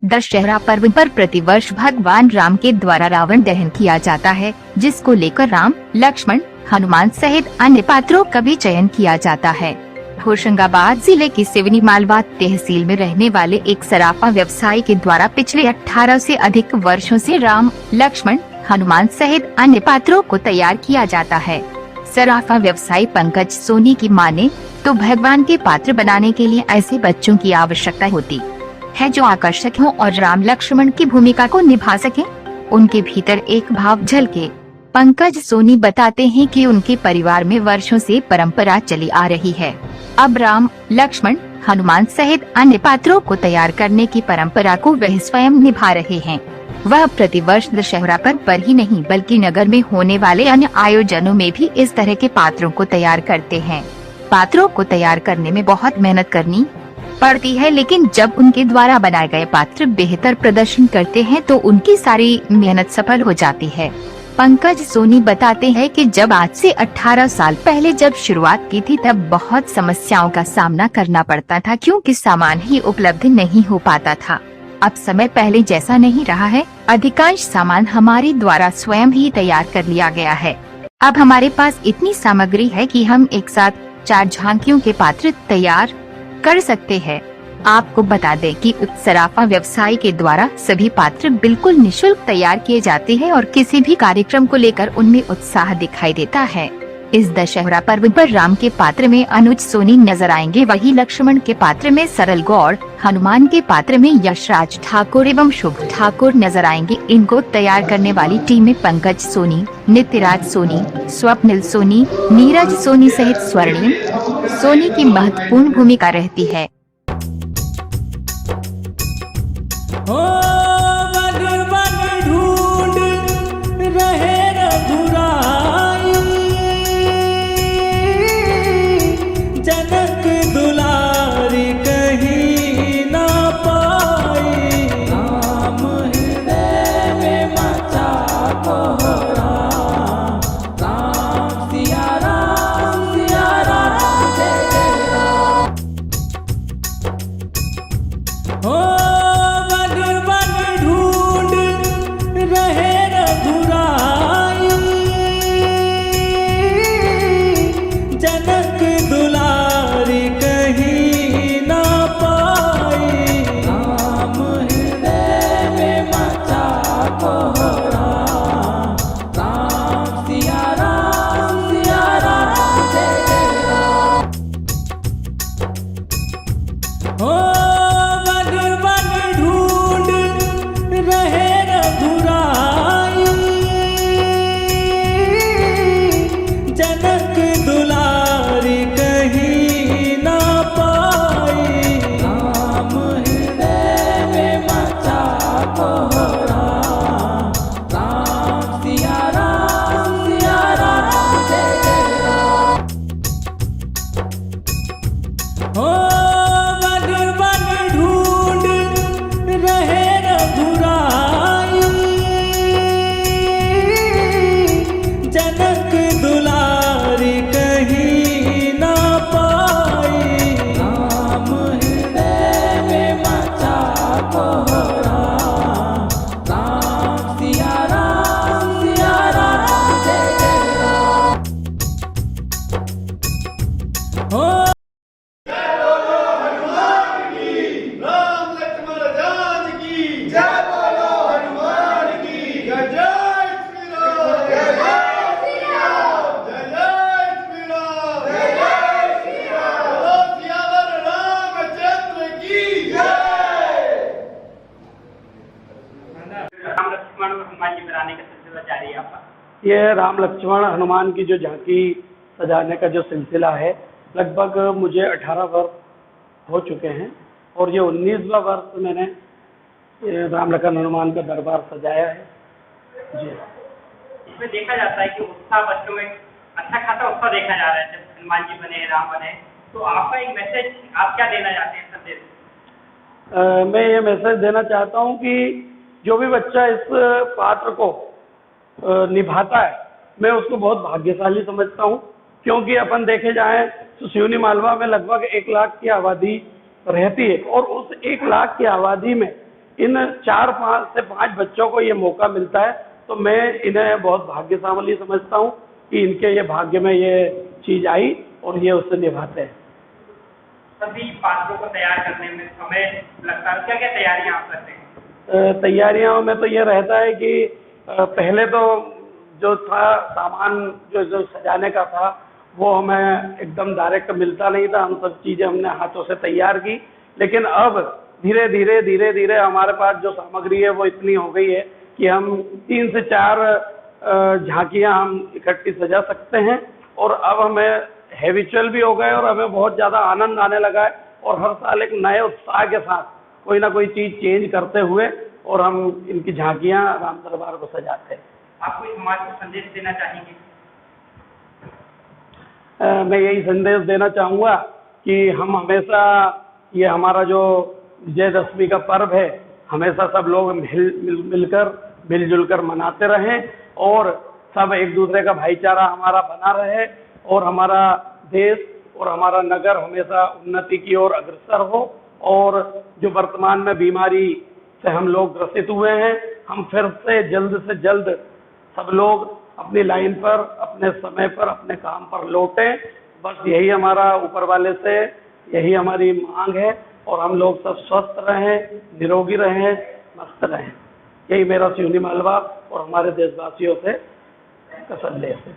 दशहरा पर्व पर प्रतिवर्ष भगवान राम के द्वारा रावण दहन किया जाता है, जिसको लेकर राम, लक्ष्मण, हनुमान सहित अन्य पात्रों का भी चयन किया जाता है। होशंगाबाद जिले की सिवनी मालवा तहसील में रहने वाले एक सराफा व्यवसायी के द्वारा पिछले 18 से अधिक वर्षों से राम, लक्ष्मण, हनुमान सहित अन्य पात्रों को तैयार किया जाता है। सराफा व्यवसायी पंकज सोनी की माने तो भगवान के पात्र बनाने के लिए ऐसे बच्चों की आवश्यकता होती है जो आकर्षक हों और राम लक्ष्मण की भूमिका को निभा सकें, उनके भीतर एक भाव झलके। पंकज सोनी बताते हैं कि उनके परिवार में वर्षों से परंपरा चली आ रही है। अब राम, लक्ष्मण, हनुमान सहित अन्य पात्रों को तैयार करने की परंपरा को वह स्वयं निभा रहे हैं। वह प्रतिवर्ष दशहरा पर ही नहीं बल्कि नगर में होने वाले अन्य आयोजनों में भी इस तरह के पात्रों को तैयार करते हैं। पात्रों को तैयार करने में बहुत मेहनत करनी पड़ती है, लेकिन जब उनके द्वारा बनाए गए पात्र बेहतर प्रदर्शन करते हैं तो उनकी सारी मेहनत सफल हो जाती है। पंकज सोनी बताते हैं कि जब आज से 18 साल पहले जब शुरुआत की थी तब बहुत समस्याओं का सामना करना पड़ता था, क्योंकि सामान ही उपलब्ध नहीं हो पाता था। अब समय पहले जैसा नहीं रहा है, अधिकांश सामान हमारे द्वारा स्वयं ही तैयार कर लिया गया है। अब हमारे पास इतनी सामग्री है कि हम एक साथ 4 झांकियों के पात्र तैयार कर सकते हैं। आपको बता दें कि सराफा व्यवसायी के द्वारा सभी पात्र बिल्कुल निशुल्क तैयार किए जाते हैं और किसी भी कार्यक्रम को लेकर उनमें उत्साह दिखाई देता है। इस दशहरा पर्व पर राम के पात्र में अनुज सोनी नजर आएंगे, वहीं लक्ष्मण के पात्र में सरल गौड़, हनुमान के पात्र में यशराज ठाकुर एवं शुभ ठाकुर नजर आएंगे। इनको तैयार करने वाली टीम में पंकज सोनी, नित्यराज सोनी, स्वप्निल सोनी, नीरज सोनी सहित स्वर्णिम सोनी की महत्वपूर्ण भूमिका रहती है। ये राम लक्ष्मण हनुमान की जो झांकी सजाने का जो सिलसिला है, लगभग मुझे 18 वर्ष हो चुके हैं और ये 19वां वर्ष मैंने राम लक्ष्मण हनुमान का दरबार सजाया है जी। इसमें देखा जाता है कि उत्साह बच्चों में अच्छा खासा उत्साह देखा जा रहा है। जब हनुमान जी बने, राम बने, तो आपका एक मैसेज आप क्या देना चाहते हैं संदेश? मैं ये मैसेज देना चाहता हूँ कि जो भी बच्चा इस पात्र को निभाता है, मैं उसको बहुत भाग्यशाली समझता हूँ, क्योंकि अपन देखे जाएं तो सिवनी मालवा में लगभग 1 लाख की आबादी रहती है और उस 1 लाख की आबादी में इन 4 से 5 बच्चों को ये मौका मिलता है, तो मैं इन्हें बहुत भाग्यशाली समझता हूँ कि इनके ये भाग्य में ये चीज़ आई और ये उससे निभाते हैं। सभी पात्रों को तैयार करने में समय लगता है, क्या क्या तैयारियां आप करते हैं? तैयारियों में तो ये रहता है कि पहले तो जो था सामान जो सजाने का था वो हमें एकदम डायरेक्ट मिलता नहीं था, हम सब चीज़ें हमने हाथों से तैयार की। लेकिन अब धीरे धीरे हमारे पास जो सामग्री है वो इतनी हो गई है कि हम 3 से 4 झांकियां हम इकट्ठी सजा सकते हैं। और अब हमें हैबिचुअल भी हो गए और हमें बहुत ज़्यादा आनंद आने लगा है, और हर साल एक नए उत्साह के साथ कोई ना कोई चीज़ चेंज करते हुए और हम इनकी झांकियां राम दरबार को सजाते हैं। आप कोई समाज को संदेश देना चाहेंगे? मैं यही संदेश देना चाहूँगा कि हम हमेशा, ये हमारा जो विजयदशमी का पर्व है, हमेशा सब लोग मिलजुल कर मनाते रहें और सब एक दूसरे का भाईचारा हमारा बना रहे और हमारा देश और हमारा नगर हमेशा उन्नति की ओर अग्रसर हो। और जो वर्तमान में बीमारी से हम लोग ग्रसित हुए हैं, हम फिर से जल्द सब लोग अपनी लाइन पर, अपने समय पर, अपने काम पर लौटें। बस यही हमारा ऊपर वाले से यही हमारी मांग है, और हम लोग सब स्वस्थ रहें, निरोगी रहें, मस्त रहें। यही मेरा सिवनी मालवा और हमारे देशवासियों से का संदेश है।